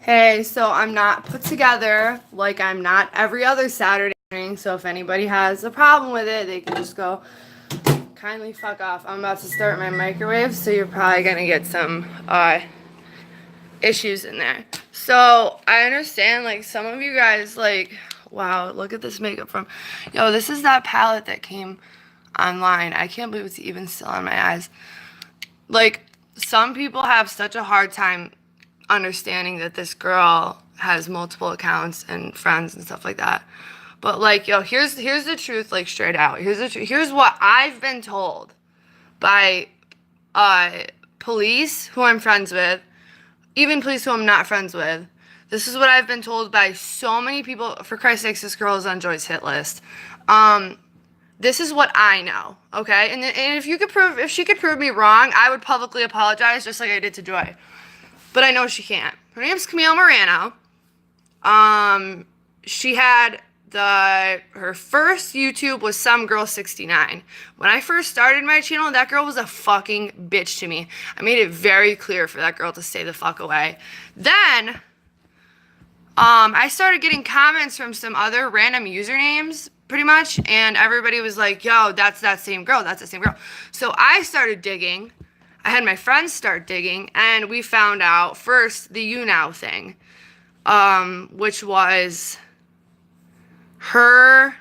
Hey, so I'm not put together like I'm not every other Saturday morning, so if anybody has a problem with it, they can just go kindly fuck off. I'm about to start my microwave, so you're probably gonna get some issues in there. So I understand, like, some of you guys, like, wow, look at this makeup from, yo, this is that palette that came online. I can't believe it's even still on my eyes. Like, some people have such a hard time understanding that this girl has multiple accounts and friends and stuff like that. But like, yo, here's the truth, like straight out. Here's what I've been told by police who I'm friends with, even police who I'm not friends with. This is what I've been told by so many people. For Christ's sakes, this girl is on Joy's hit list. This is what I know, okay? And if she could prove me wrong, I would publicly apologize just like I did to Joy. But I know she can't. Her name's Camille Morano. She had her first YouTube was Some Girl 69. When I first started my channel, that girl was a fucking bitch to me. I made it very clear for that girl to stay the fuck away. Then, I started getting comments from some other random usernames, pretty much, and everybody was like, yo, that's that same girl, that's the same girl. So I started digging. I had my friends start digging, and we found out first the you now thing, which was her,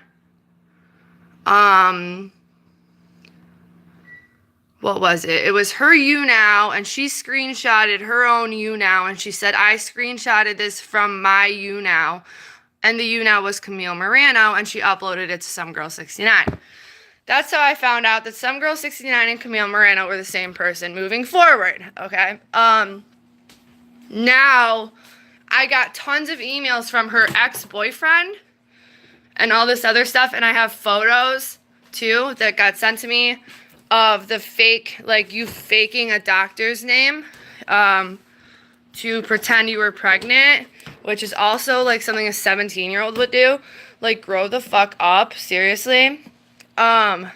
what was it? It was her you now, and she screenshotted her own you now, and she said, I screenshotted this from my you now, and the you now was Camille Morano, and she uploaded it to Some Girl 69. That's how I found out that Some Girl 69 and Camille Morano were the same person moving forward, okay? Now, I got tons of emails from her ex-boyfriend and all this other stuff, and I have photos, too, that got sent to me of the fake, like, you faking a doctor's name to pretend you were pregnant, which is also, like, something a 17-year-old would do. Like, grow the fuck up, seriously. I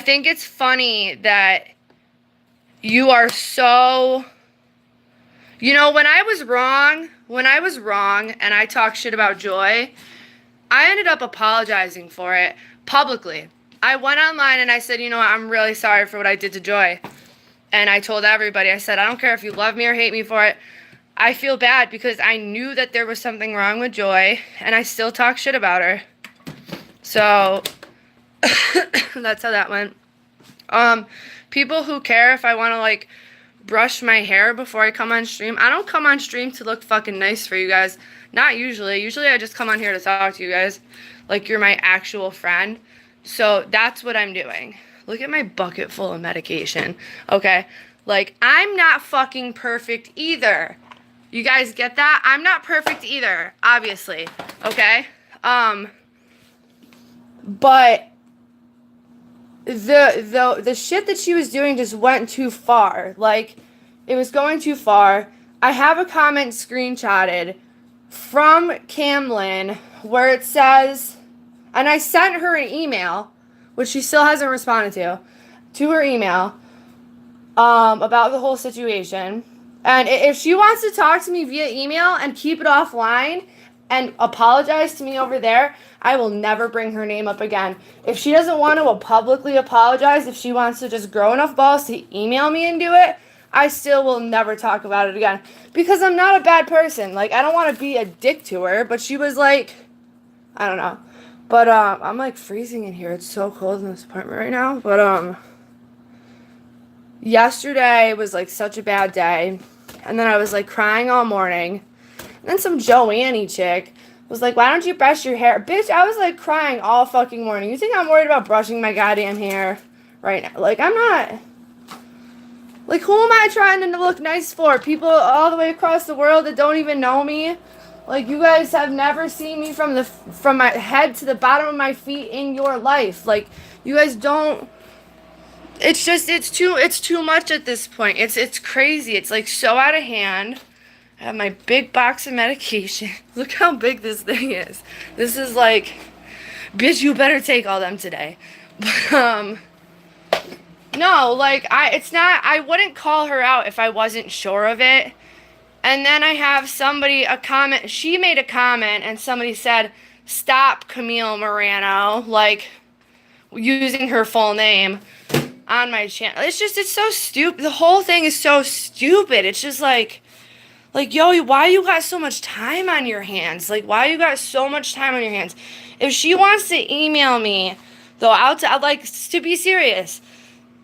think it's funny that you are so, you know, when I was wrong and I talked shit about Joy, I ended up apologizing for it publicly. I went online and I said, you know what, I'm really sorry for what I did to Joy. And I told everybody, I said, I don't care if you love me or hate me for it. I feel bad because I knew that there was something wrong with Joy, and I still talk shit about her. So, that's how that went. People who care if I want to, like, brush my hair before I come on stream. I don't come on stream to look fucking nice for you guys. Not usually. Usually I just come on here to talk to you guys like you're my actual friend. So, that's what I'm doing. Look at my bucket full of medication, okay? Like, I'm not fucking perfect either. You guys get that? I'm not perfect either, obviously, okay? But the shit that she was doing just went too far. Like, it was going too far. I have a comment screenshotted from Camlin where it says, and I sent her an email, which she still hasn't responded to her email, about the whole situation. And if she wants to talk to me via email and keep it offline and apologize to me over there, I will never bring her name up again. If she doesn't want to publicly apologize, if she wants to just grow enough balls to email me and do it, I still will never talk about it again. Because I'm not a bad person. Like, I don't want to be a dick to her, but she was like, I don't know. But, I'm like freezing in here. It's so cold in this apartment right now. But, yesterday was like such a bad day. And then I was like crying all morning. And then some Joanne chick was like, why don't you brush your hair? Bitch, I was like crying all fucking morning. You think I'm worried about brushing my goddamn hair right now? Like, I'm not. Like, who am I trying to look nice for? People all the way across the world that don't even know me? Like, you guys have never seen me from my head to the bottom of my feet in your life. Like, you guys don't. It's just, it's too much at this point. It's crazy. It's like so out of hand. I have my big box of medication. Look how big this thing is. This is like, bitch, you better take all them today. But, no, like, I wouldn't call her out if I wasn't sure of it. And then I have somebody, a comment, she made a comment and somebody said, stop Camille Morano, like using her full name on my channel. It's so stupid. The whole thing is so stupid. It's just like, yo, why you got so much time on your hands? Like, why you got so much time on your hands? If she wants to email me, though, I'd like, to be serious.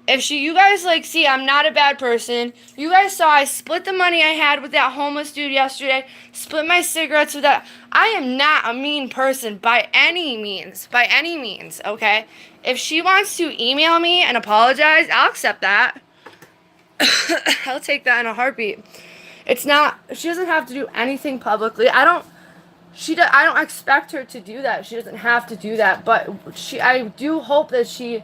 If you guys, like, see, I'm not a bad person. You guys saw I split the money I had with that homeless dude yesterday. Split my cigarettes with that. I am not a mean person by any means. By any means, okay? If she wants to email me and apologize, I'll accept that. I'll take that in a heartbeat. It's not, she doesn't have to do anything publicly. I don't expect her to do that. She doesn't have to do that. But I do hope that she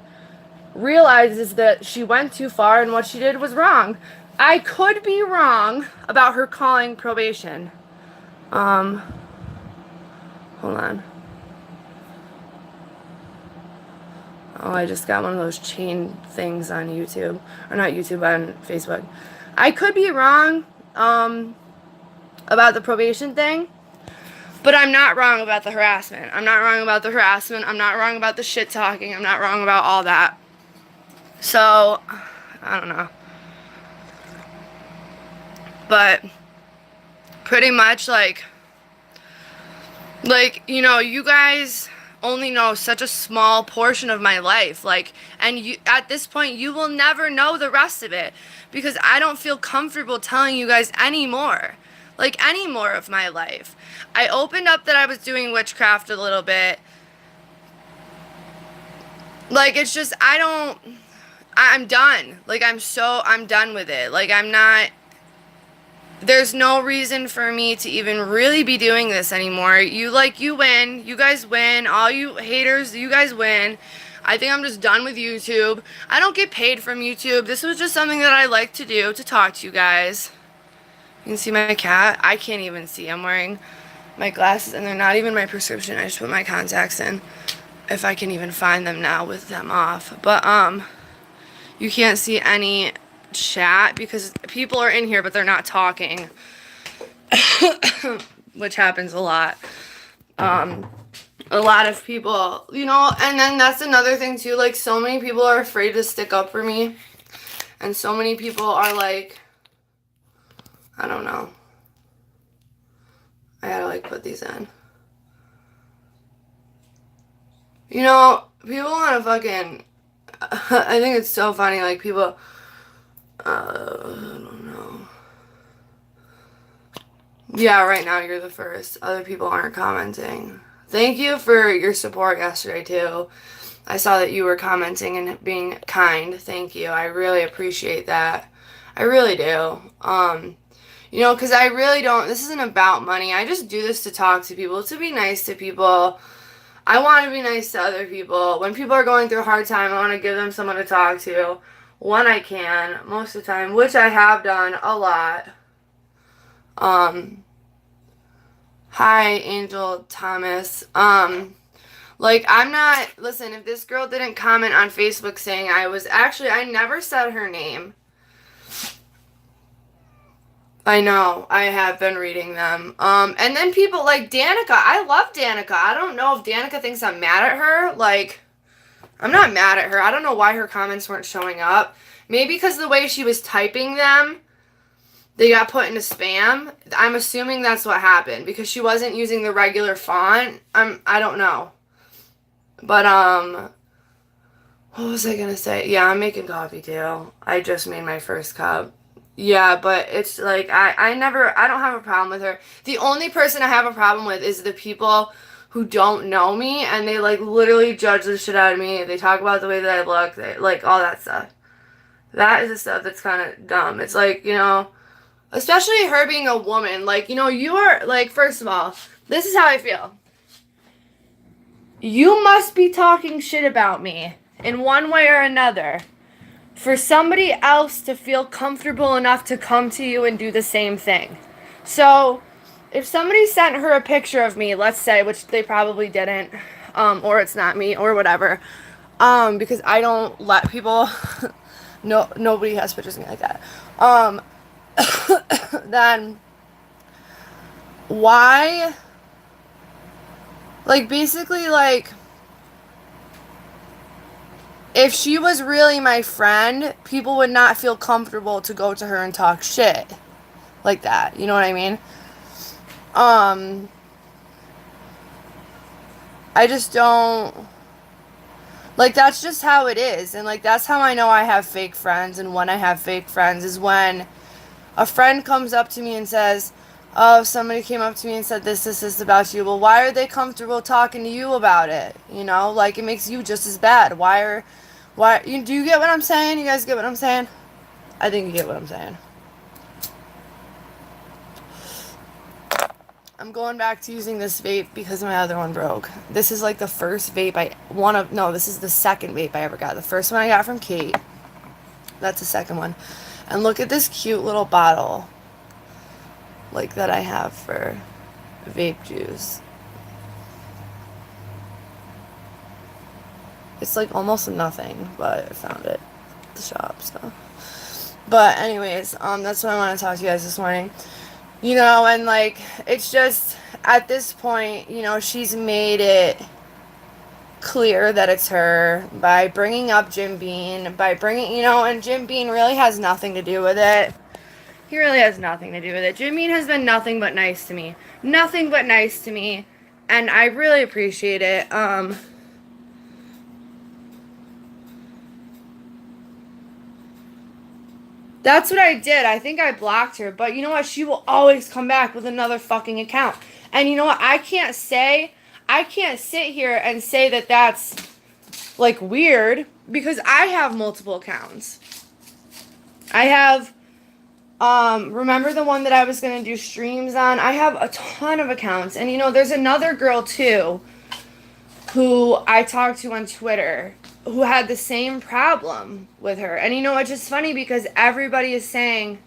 realizes that she went too far and what she did was wrong. I could be wrong about her calling probation. Hold on. Oh, I just got one of those chain things on YouTube. Or not YouTube, on Facebook. I could be wrong about the probation thing. But I'm not wrong about the harassment. I'm not wrong about the harassment. I'm not wrong about the shit talking. I'm not wrong about all that. So, I don't know. But pretty much like, you know, you guys only know such a small portion of my life. Like, and you, at this point, you will never know the rest of it because I don't feel comfortable telling you guys anymore. Like, any more of my life. I opened up that I was doing witchcraft a little bit. Like, it's just, I'm done. Like, I'm done with it. Like, there's no reason for me to even really be doing this anymore. You win. You guys win. All you haters, you guys win. I think I'm just done with YouTube. I don't get paid from YouTube. This was just something that I like to do, to talk to you guys. You can see my cat. I can't even see. I'm wearing my glasses, and they're not even my prescription. I just put my contacts in, if I can even find them now with them off. But, you can't see any chat because people are in here, but they're not talking, which happens a lot. A lot of people, you know, and then that's another thing, too. Like, so many people are afraid to stick up for me, and so many people are like, I don't know. I gotta, like, put these in. You know, people want to fucking, I think it's so funny, like, people, I don't know. Yeah, right now you're the first. Other people aren't commenting. Thank you for your support yesterday, too. I saw that you were commenting and being kind. Thank you. I really appreciate that. I really do. You know, because I really don't, this isn't about money. I just do this to talk to people, to be nice to people. I want to be nice to other people. When people are going through a hard time, I want to give them someone to talk to when I can, most of the time, which I have done a lot. Hi, Angel Thomas. Like, I'm not, listen, if this girl didn't comment on Facebook saying I never said her name. I know, I have been reading them. And then people like Danica. I love Danica. I don't know if Danica thinks I'm mad at her. Like, I'm not mad at her. I don't know why her comments weren't showing up. Maybe because the way she was typing them, they got put into spam. I'm assuming that's what happened because she wasn't using the regular font. I don't know. But, what was I gonna say? Yeah, I'm making coffee too. I just made my first cup. Yeah, but it's like, I don't have a problem with her. The only person I have a problem with is the people who don't know me, and they, like, literally judge the shit out of me. They talk about the way that I look, like, all that stuff. That is the stuff that's kind of dumb. It's like, you know, especially her being a woman, like, you know, you are, like, first of all, this is how I feel. You must be talking shit about me in one way or another for somebody else to feel comfortable enough to come to you and do the same thing. So, if somebody sent her a picture of me, let's say, which they probably didn't, or it's not me, or whatever, because I don't let people, nobody has pictures of me like that, then why, like, basically, like, if she was really my friend, people would not feel comfortable to go to her and talk shit like that. You know what I mean? I just don't, like, that's just how it is. And, like, that's how I know I have fake friends. And when I have fake friends is when a friend comes up to me and says, oh, somebody came up to me and said this about you. Well, why are they comfortable talking to you about it? You know, like, it makes you just as bad. Do you get what I'm saying? You guys get what I'm saying? I think you get what I'm saying. I'm going back to using this vape because my other one broke. This is like the first vape this is the second vape I ever got. The first one I got from Kate. That's the second one. And look at this cute little bottle, like, that I have for vape juice. It's like almost nothing, but I found it at the shop, so. But anyways, that's what I want to talk to you guys this morning. You know, and, like, it's just, at this point, you know, she's made it clear that it's her by bringing up Jim Bean, you know, and Jim Bean really has nothing to do with it. He really has nothing to do with it. Jim Bean has been nothing but nice to me. Nothing but nice to me. And I really appreciate it. That's what I did. I think I blocked her. But you know what? She will always come back with another fucking account. And you know what? I can't sit here and say that that's, like, weird. Because I have multiple accounts. I have, remember the one that I was going to do streams on? I have a ton of accounts. And you know, there's another girl too who I talked to on Twitter who had the same problem with her. And you know, it's just funny because everybody is saying,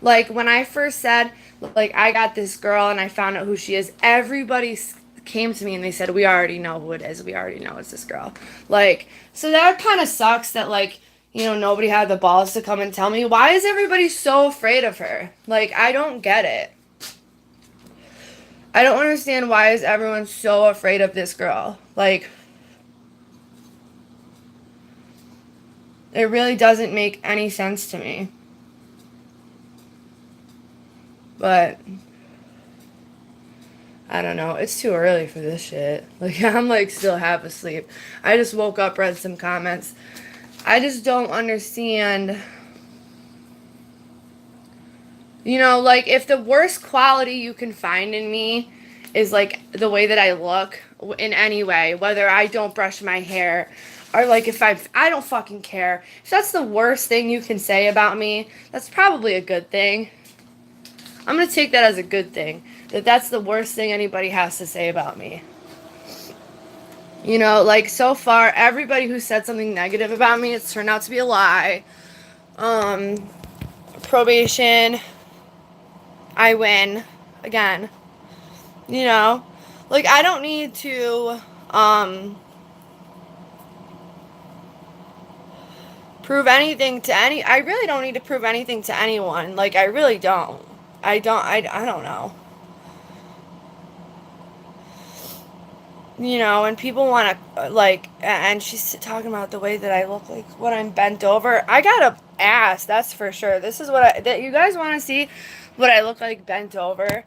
like, when I first said, like, I got this girl and I found out who she is, everybody came to me and they said, we already know who it is. We already know it's this girl. Like, so that kind of sucks that, like, you know, nobody had the balls to come and tell me. Why is everybody so afraid of her? Like, I don't get it. I don't understand why is everyone so afraid of this girl. Like, it really doesn't make any sense to me. But I don't know. It's too early for this shit. Like, I'm, like, still half asleep. I just woke up, read some comments. I just don't understand. You know, like, if the worst quality you can find in me is, like, the way that I look in any way, whether I don't brush my hair or, like, if I don't fucking care. If that's the worst thing you can say about me, that's probably a good thing. I'm going to take that as a good thing. That's the worst thing anybody has to say about me. You know, like, so far, everybody who said something negative about me, it's turned out to be a lie. Probation, I win again. You know, like, I don't need to, prove anything to I really don't need to prove anything to anyone. Like, I really don't. I don't know. You know, and people want to, like, and she's talking about the way that I look, like, when I'm bent over. I got a ass, that's for sure. This is what that you guys want to see what I look like bent over.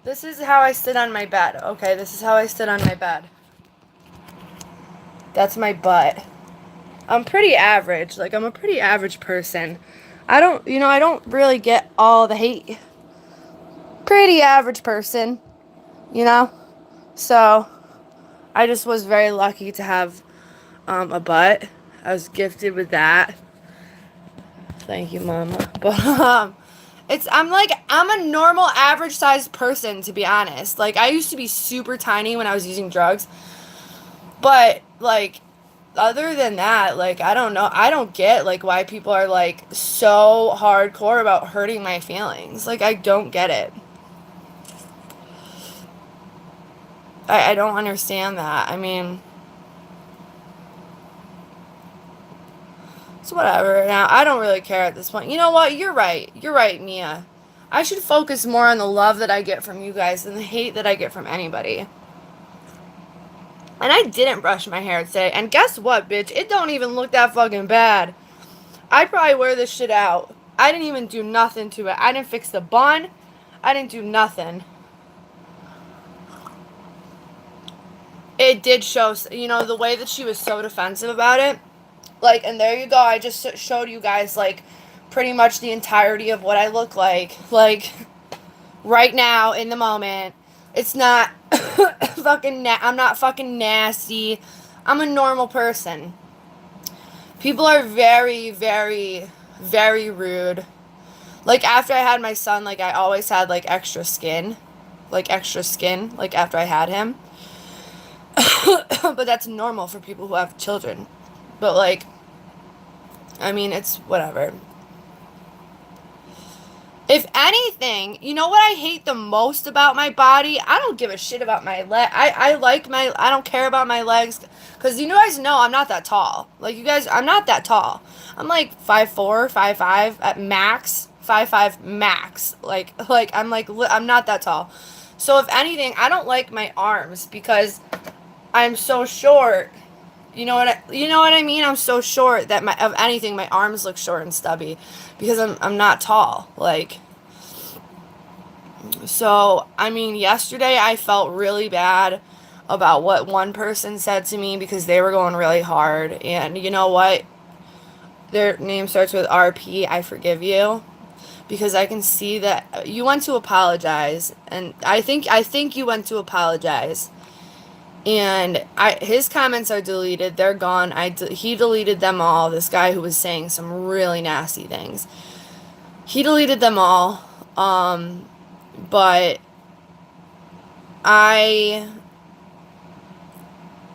This is how I sit on my bed. Okay, this is how I sit on my bed. That's my butt. I'm pretty average. Like, I'm a pretty average person. I don't really get all the hate. Pretty average person, you know? So, I just was very lucky to have a butt. I was gifted with that. Thank you, Mama. But I'm a normal average sized person, to be honest. Like, I used to be super tiny when I was using drugs. But, like, other than that, like, I don't know. I don't get, like, why people are, like, so hardcore about hurting my feelings. Like, I don't get it. I don't understand that. I mean, it's whatever. Now, I don't really care at this point. You know what? You're right. You're right, Mia. I should focus more on the love that I get from you guys than the hate that I get from anybody. And I didn't brush my hair today. And guess what, bitch? It don't even look that fucking bad. I'd probably wear this shit out. I didn't even do nothing to it. I didn't fix the bun. I didn't do nothing. It did show, you know, the way that she was so defensive about it. Like, and there you go. I just showed you guys, like, pretty much the entirety of what I look like. Like, right now, in the moment. It's not I'm not fucking nasty. I'm a normal person. People are very, very, very rude. Like, after I had my son, like, I always had, like, extra skin. Like, after I had him. But that's normal for people who have children. But, like, I mean, it's whatever. If anything, you know what I hate the most about my body? I don't give a shit about my leg. I don't care about my legs. Because you guys know I'm not that tall. Like, you guys, I'm not that tall. I'm like 5'4", 5'5", at max. 5'5", max. I'm not that tall. So if anything, I don't like my arms because I'm so short. You know what I mean? I'm so short that of anything, my arms look short and stubby because I'm not tall. Like, so, I mean, yesterday I felt really bad about what one person said to me because they were going really hard. And you know what? Their name starts with RP. I forgive you because I can see that you went to apologize, and I think you went to apologize. And his comments are deleted. They're gone. He deleted them all. This guy who was saying some really nasty things. He deleted them all. But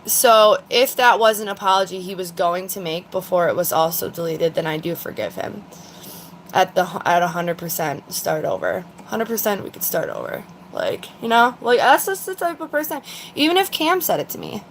so if that was an apology he was going to make before it was also deleted, then I do forgive him. At 100% start over. 100% we could start over. Like, you know, like, that's just the type of person. Even if Cam said it to me.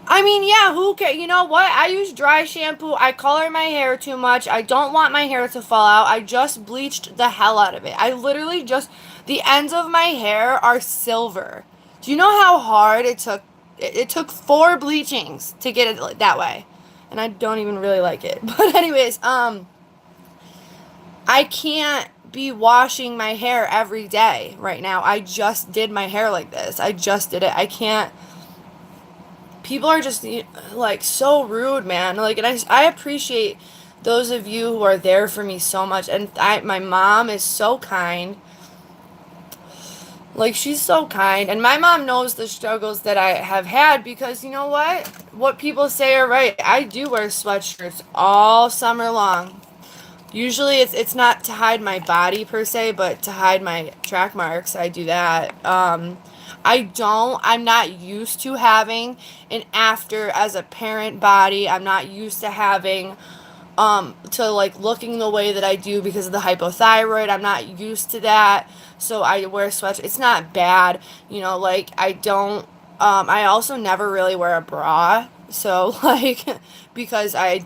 I mean, yeah, who cares? You know what? I use dry shampoo. I color my hair too much. I don't want my hair to fall out. I just bleached the hell out of it. I literally just... The ends of my hair are silver. Do you know how hard it took? It took 4 bleachings to get it that way. And I don't even really like it. But anyways, I can't be washing my hair every day right now. I just did my hair like this. I just did it. I can't. People are just, like, so rude, man. Like, and I appreciate those of you who are there for me so much. And my mom is so kind. Like, she's so kind. And my mom knows the struggles that I have had because, you know what? What people say are right. I do wear sweatshirts all summer long. Usually it's not to hide my body per se, but to hide my track marks. I do that. I'm not used to having an after as a parent body. I'm not used to having, to like looking the way that I do because of the hypothyroid. I'm not used to that. So I wear sweatshirts. It's not bad. You know, like I also never really wear a bra. So, like, because I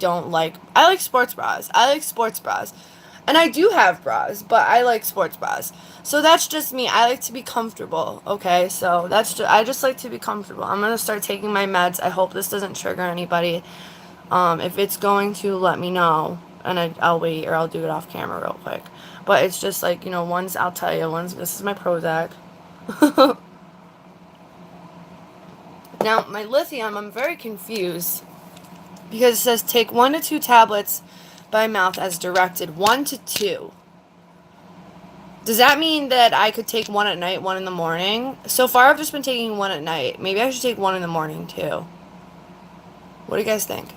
like sports bras. I like sports bras. And I do have bras, but I like sports bras. So that's just me. I like to be comfortable, okay? So I just like to be comfortable. I'm going to start taking my meds. I hope this doesn't trigger anybody. If it's going to, let me know. And I'll wait, or I'll do it off camera real quick. But it's just like, you know, I'll tell you, this is my Prozac. Now, my lithium, I'm very confused because it says take 1 to 2 tablets by mouth as directed. 1 to 2. Does that mean that I could take 1 at night, 1 in the morning? So far, I've just been taking 1 at night. Maybe I should take 1 in the morning, too. What do you guys think?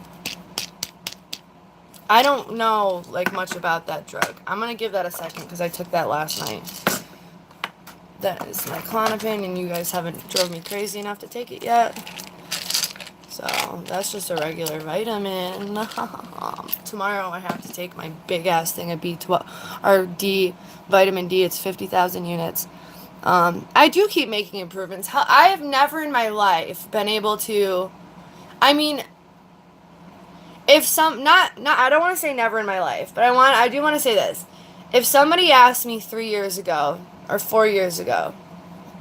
I don't know, like, much about that drug. I'm going to give that a second because I took that last night. That is my Klonopin, and you guys haven't drove me crazy enough to take it yet. So, that's just a regular vitamin. Tomorrow I have to take my big-ass thing of B12, or vitamin D. It's 50,000 units. I do keep making improvements. I have never in my life been able to... I mean, if I don't want to say never in my life, but I do want to say this. If somebody asked me 3 years ago or 4 years ago,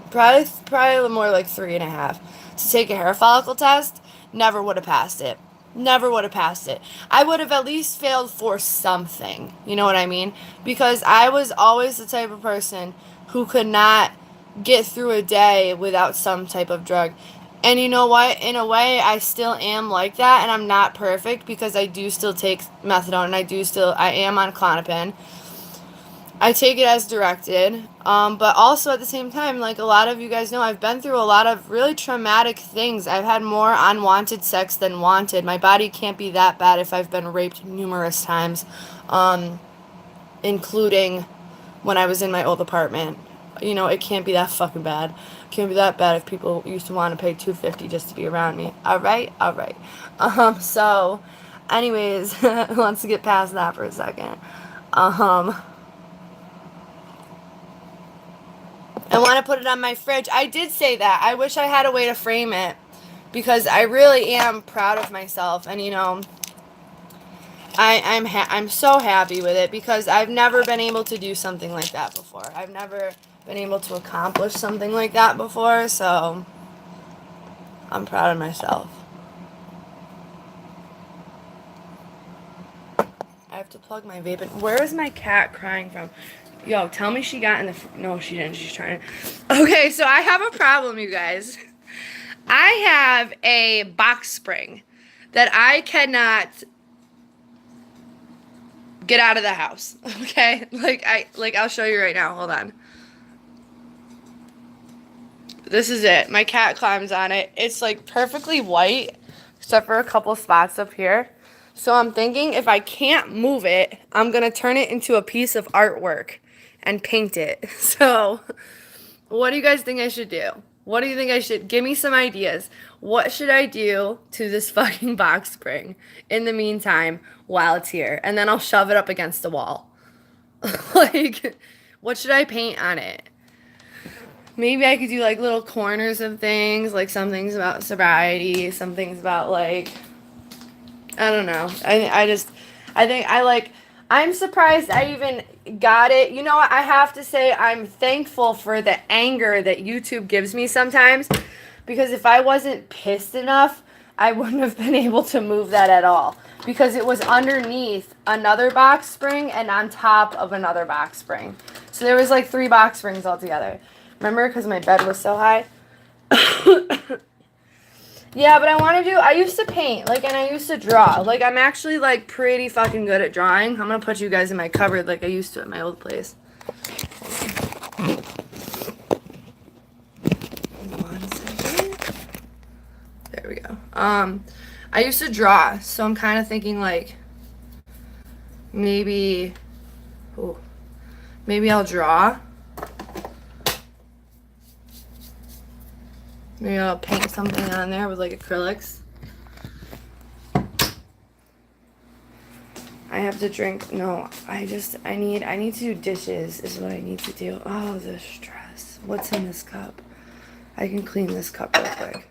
probably more like 3.5, to take a hair follicle test, never would have passed it. Never would have passed it. I would have at least failed for something. You know what I mean? Because I was always the type of person who could not get through a day without some type of drug. And you know what? In a way, I still am like that, and I'm not perfect because I do still take methadone, and I am on Klonopin. I take it as directed, but also at the same time, like a lot of you guys know, I've been through a lot of really traumatic things. I've had more unwanted sex than wanted. My body can't be that bad if I've been raped numerous times, including when I was in my old apartment. You know, it can't be that fucking bad. It can't be that bad if people used to want to pay $250 just to be around me. All right. So, anyways, let's get past that for a second. I want to put it on my fridge. I did say that. I wish I had a way to frame it because I really am proud of myself. And, you know, I'm so happy with it because I've never been able to do something like that before. I've never been able to accomplish something like that before. So I'm proud of myself. I have to plug my vape in. Where is my cat crying from? Yo, tell me she got in the... No, she didn't. She's trying to... Okay, so I have a problem, you guys. I have a box spring that I cannot get out of the house. Okay? I'll show you right now. Hold on. This is it. My cat climbs on it. It's, like, perfectly white, except for a couple spots up here. So I'm thinking if I can't move it, I'm going to turn it into a piece of artwork and paint it. So, what do you guys think I should do? What do you think I should... Give me some ideas. What should I do to this fucking box spring in the meantime while it's here? And then I'll shove it up against the wall. Like, what should I paint on it? Maybe I could do, like, little corners of things. Like, some things about sobriety. Some things about, like... I don't know. I'm surprised I even got it. You know what? I have to say I'm thankful for the anger that YouTube gives me sometimes, because if I wasn't pissed enough, I wouldn't have been able to move that at all, because it was underneath another box spring and on top of another box spring. So there was like 3 box springs altogether. Remember? Because my bed was so high. Yeah, but I used to paint, like, and I used to draw. Like, I'm actually, like, pretty fucking good at drawing. I'm gonna put you guys in my cupboard like I used to at my old place. One second. There we go. I used to draw, so I'm kind of thinking, like, maybe I'll draw. Maybe I'll paint something on there with, like, acrylics. I have to drink. No, I need to do dishes is what I need to do. Oh, the stress. What's in this cup? I can clean this cup real quick.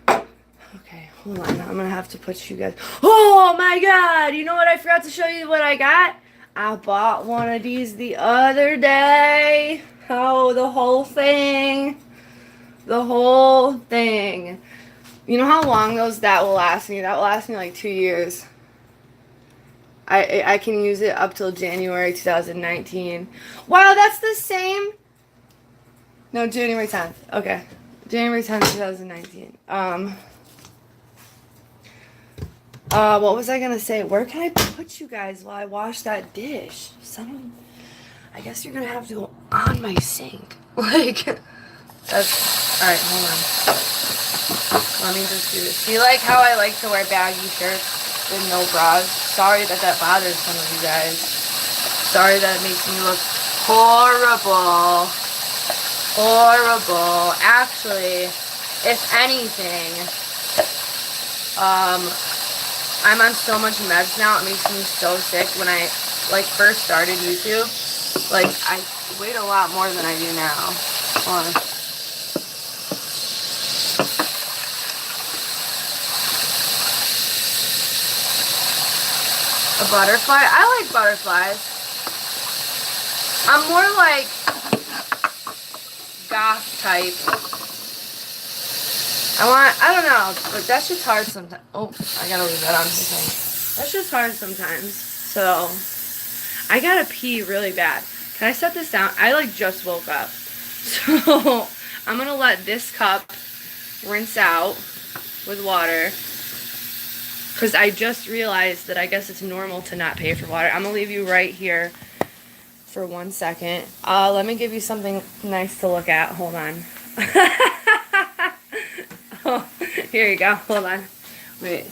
Okay, hold on. I'm gonna have to put you guys... Oh, my God! You know what? I forgot to show you what I got. I bought one of these the other day. Oh, the whole thing. The whole thing. You know how long that will last me? That will last me like 2 years. I can use it up till January 2019. Wow, that's the same. No, January 10th. Okay. January 10th, 2019. What was I gonna say? Where can I put you guys while I wash that dish? I guess you're gonna have to go on my sink. Like... Alright, hold on. Let me just do this. Do you like how I like to wear baggy shirts with no bras? Sorry that bothers some of you guys. Sorry that makes me look horrible. Horrible. Actually, if anything, I'm on so much meds now, it makes me so sick. When I, like, first started YouTube, like, I weighed a lot more than I do now. Hold on. A butterfly? I like butterflies. I'm more like goth type. I don't know, but that's just hard sometimes. Oh, I gotta leave that on sometimes. That's just hard sometimes. So, I gotta pee really bad. Can I set this down? I like just woke up. So, I'm gonna let this cup rinse out with water. Because I just realized that I guess it's normal to not pay for water. I'm gonna leave you right here for 1 second. Let me give you something nice to look at. Hold on. Oh, here you go. Hold on. Wait.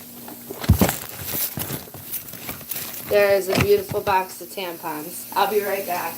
There is a beautiful box of tampons. I'll be right back.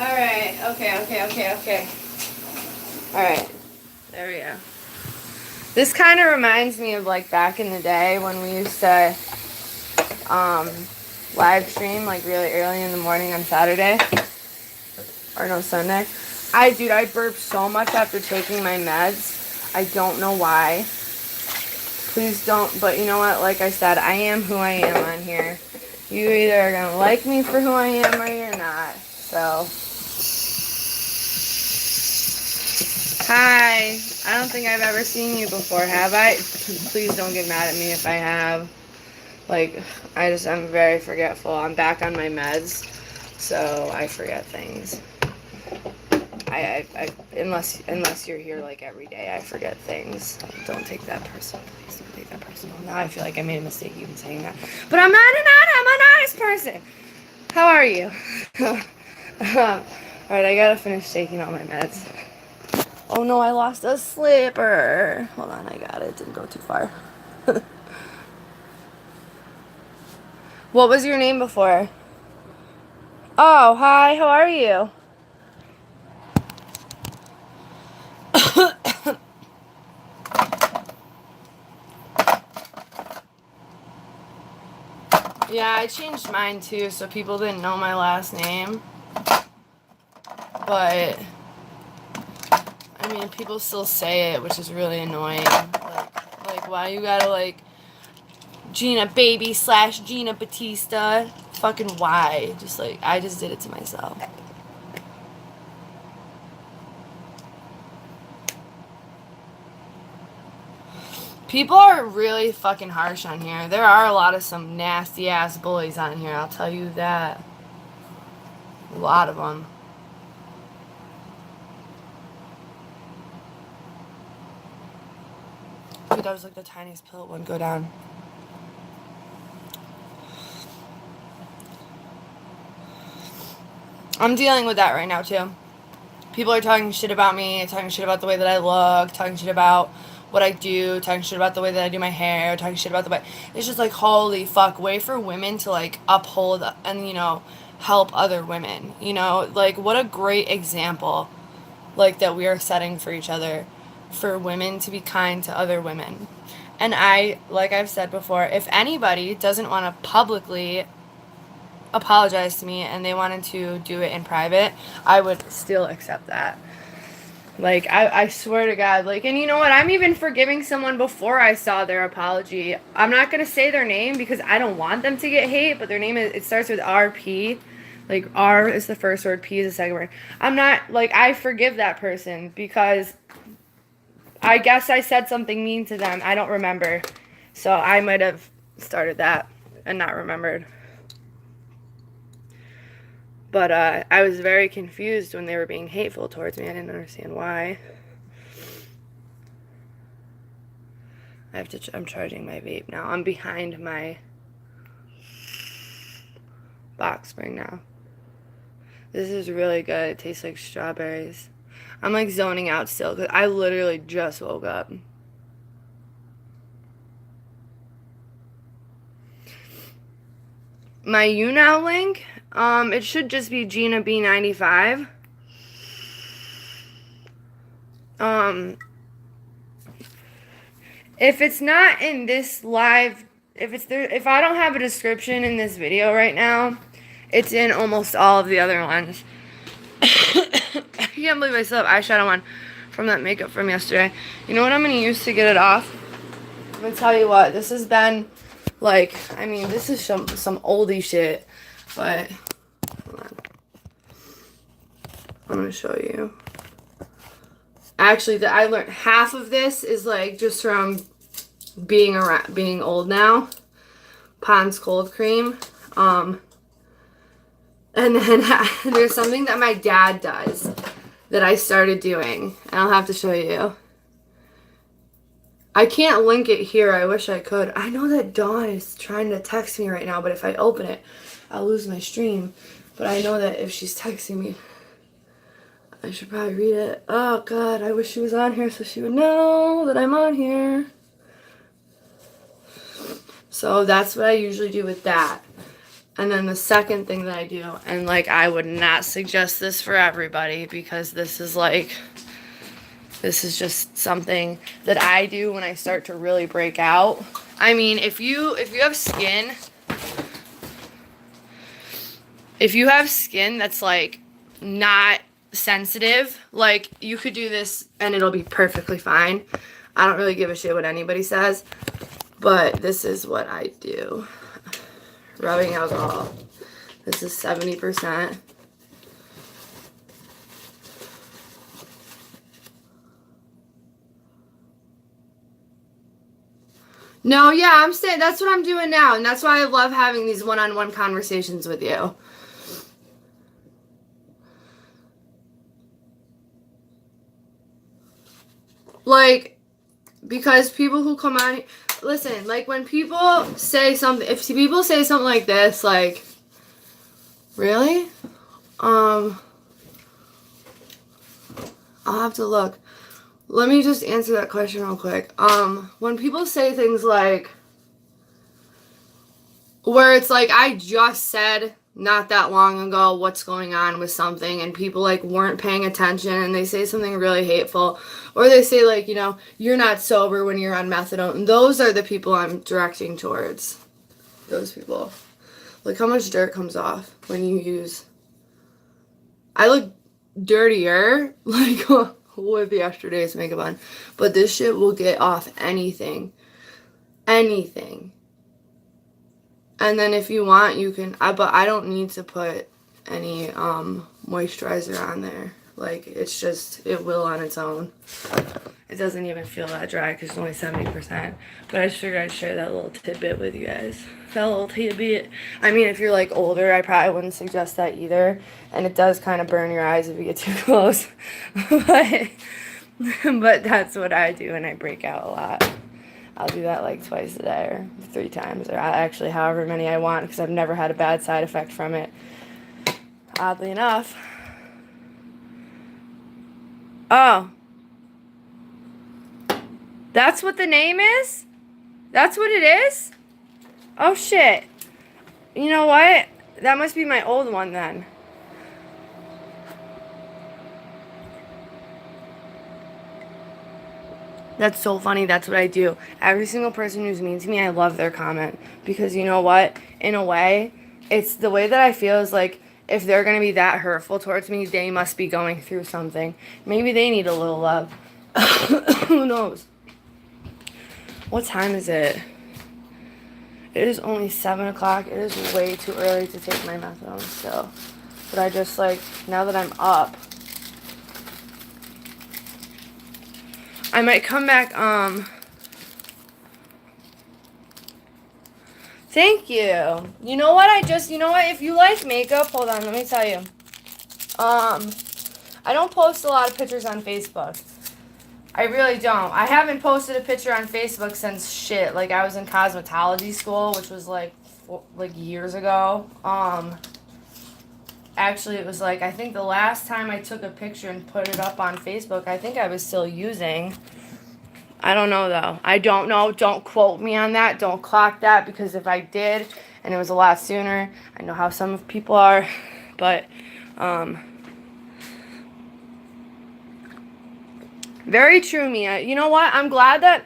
Alright, okay. Alright, there we go. This kind of reminds me of like back in the day when we used to live stream like really early in the morning on Saturday. Or no, Sunday. I burp so much after taking my meds. I don't know why. Please don't, but you know what, like I said, I am who I am on here. You either are gonna like me for who I am or you're not, so. Hi, I don't think I've ever seen you before, have I? Please don't get mad at me if I have. Like, I'm very forgetful. I'm back on my meds, so I forget things. Unless you're here like every day, I forget things. Don't take that personal. Please don't take that personal. Now I feel like I made a mistake even saying that. But I'm an honest person. How are you? Alright, I gotta finish taking all my meds. Oh no, I lost a slipper. Hold on, I got it. Didn't go too far. What was your name before? Oh, hi, how are you? Yeah, I changed mine too, so people didn't know my last name. But, I mean, people still say it, which is really annoying. Like why you gotta, like, Gina baby / Gina Battista? Fucking why? Just, like, I just did it to myself. People are really fucking harsh on here. There are a lot of some nasty ass bullies on here, I'll tell you that. A lot of them. Dude, that was like the tiniest pill. It wouldn't go down. I'm dealing with that right now too. People are talking shit about me, talking shit about the way that I look, talking shit about what I do, talking shit about the way that I do my hair, talking shit about the way. It's just like, holy fuck, way for women to like uphold and, you know, help other women. You know, like what a great example, like that we are setting for each other, for women to be kind to other women. And like I've said before, if anybody doesn't want to publicly apologize to me and they wanted to do it in private, I would still accept that. Like, I swear to God, like, and you know what, I'm even forgiving someone before I saw their apology. I'm not going to say their name because I don't want them to get hate, but their name it starts with RP. Like, R is the first word, P is the second word. I'm not, like, I forgive that person because I guess I said something mean to them. I don't remember. So I might have started that and not remembered. But I was very confused when they were being hateful towards me. I didn't understand why. I'm charging my vape now. I'm behind my box spring now. This is really good. It tastes like strawberries. I'm like zoning out still because I literally just woke up. My YouNow link, it should just be GinaB95. If it's not in this live, if it's there, if I don't have a description in this video right now, it's in almost all of the other ones. I can't believe I still have eyeshadow on from that makeup from yesterday. You know what I'm going to use to get it off? I'm going to tell you what, this has been, like, I mean, this is some oldie shit, but, hold on. I'm going to show you. Actually, I learned half of this is, like, just from being old now. Pond's Cold Cream. And then there's something that my dad does that I started doing, and I'll have to show you. I can't link it here. I wish I could. I know that Dawn is trying to text me right now, but if I open it, I'll lose my stream. But I know that if she's texting me, I should probably read it. Oh, God, I wish she was on here so she would know that I'm on here. So that's what I usually do with that. And then the second thing that I do, and, like, I would not suggest this for everybody because this is, like, this is just something that I do when I start to really break out. I mean, if you have skin, that's, like, not sensitive, like, you could do this and it'll be perfectly fine. I don't really give a shit what anybody says, but this is what I do. Rubbing alcohol. This is 70%. No, yeah, I'm saying that's what I'm doing now, and that's why I love having these one-on-one conversations with you. Like, because people who come on, listen, like, when people say something, if people say something like this, like, really? I'll have to look. Let me just answer that question real quick. When people say things like, where it's like, I just said not that long ago what's going on with something, and people, like, weren't paying attention, and they say something really hateful, or they say, like, you know, you're not sober when you're on methadone. And those are the people I'm directing towards. Those people. Look how much dirt comes off when you use. I look dirtier, like, with yesterday's makeup on, but this shit will get off anything. Anything. And then if you want, you can, but I don't need to put any moisturizer on there. Like, it's just, it will on its own. It doesn't even feel that dry because it's only 70%. But I just figured I'd share that little tidbit with you guys. That little tidbit. I mean, if you're, like, older, I probably wouldn't suggest that either. And it does kind of burn your eyes if you get too close. But that's what I do, and I break out a lot. I'll do that like twice a day or 3 times, or actually however many I want, because I've never had a bad side effect from it, oddly enough. Oh. That's what the name is? That's what it is? Oh, shit. You know what? That must be my old one then. That's so funny. That's what I do. Every single person who's mean to me, I love their comment. Because you know what? In a way, it's the way that I feel is like, if they're going to be that hurtful towards me, they must be going through something. Maybe they need a little love. Who knows? What time is it? It is only 7 o'clock. It is way too early to take my methadone still. But I just, like, now that I'm up, I might come back, thank you. You know what, you know what, if you like makeup, hold on, let me tell you. I don't post a lot of pictures on Facebook. I really don't. I haven't posted a picture on Facebook since shit, like, I was in cosmetology school, which was, like, years ago. actually, it was like, I think the last time I took a picture and put it up on Facebook, I think I was still using. I don't know, though. I don't know. Don't quote me on that. Don't clock that, because if I did, and it was a lot sooner, I know how some people are, but, very true, Mia. You know what? I'm glad that,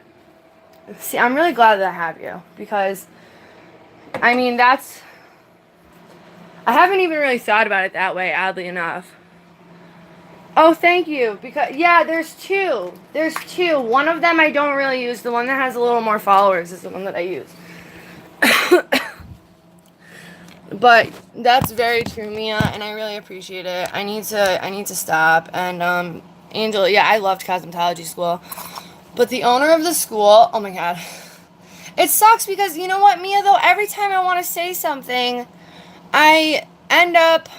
see, I'm really glad that I have you, because, I mean, that's, I haven't even really thought about it that way, oddly enough. Oh, thank you. Because, yeah, there's two. There's two. One of them I don't really use. The one that has a little more followers is the one that I use. But that's very true, Mia, and I really appreciate it. I need to stop. And Angela, yeah, I loved cosmetology school. But the owner of the school, oh my god. It sucks because, you know what, Mia, though, every time I want to say something, I end up,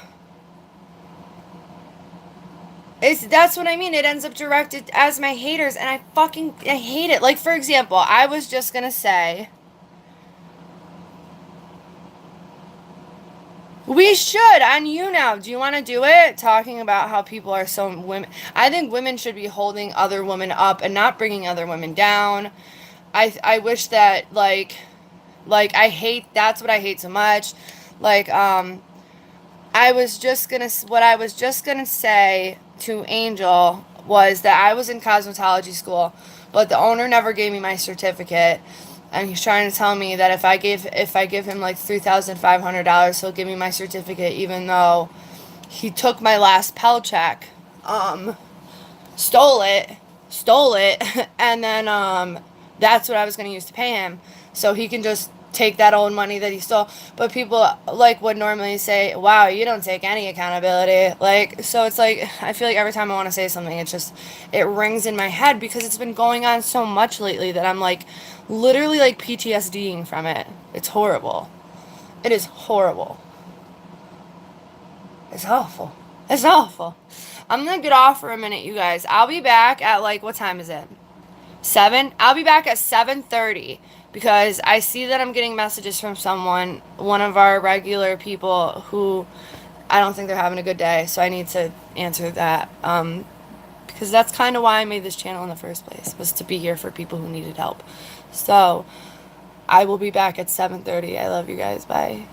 that's what I mean. It ends up directed as my haters, and I hate it. Like, for example, I was just gonna say, we should on you now. Do you want to do it? Talking about how people are so women. I think women should be holding other women up and not bringing other women down. I wish that, like I hate, that's what I hate so much. Like, what I was just gonna say to Angel was that I was in cosmetology school, but the owner never gave me my certificate, and he's trying to tell me that if I give him like $3,500, he'll give me my certificate, even though he took my last Pell check, stole it, and then that's what I was gonna use to pay him, so he can just take that old money that he stole. But people like would normally say, wow, you don't take any accountability. Like, so it's like, I feel like every time I want to say something, it rings in my head, because it's been going on so much lately that I'm like literally like PTSDing from it. It's horrible. It is horrible. It's awful. It's awful. I'm gonna get off for a minute, you guys. I'll be back at, like, what time is it? 7? I'll be back at 7:30. Because I see that I'm getting messages from one of our regular people, who I don't think they're having a good day. So I need to answer that. Because that's kind of why I made this channel in the first place, was to be here for people who needed help. So I will be back at 7:30. I love you guys. Bye.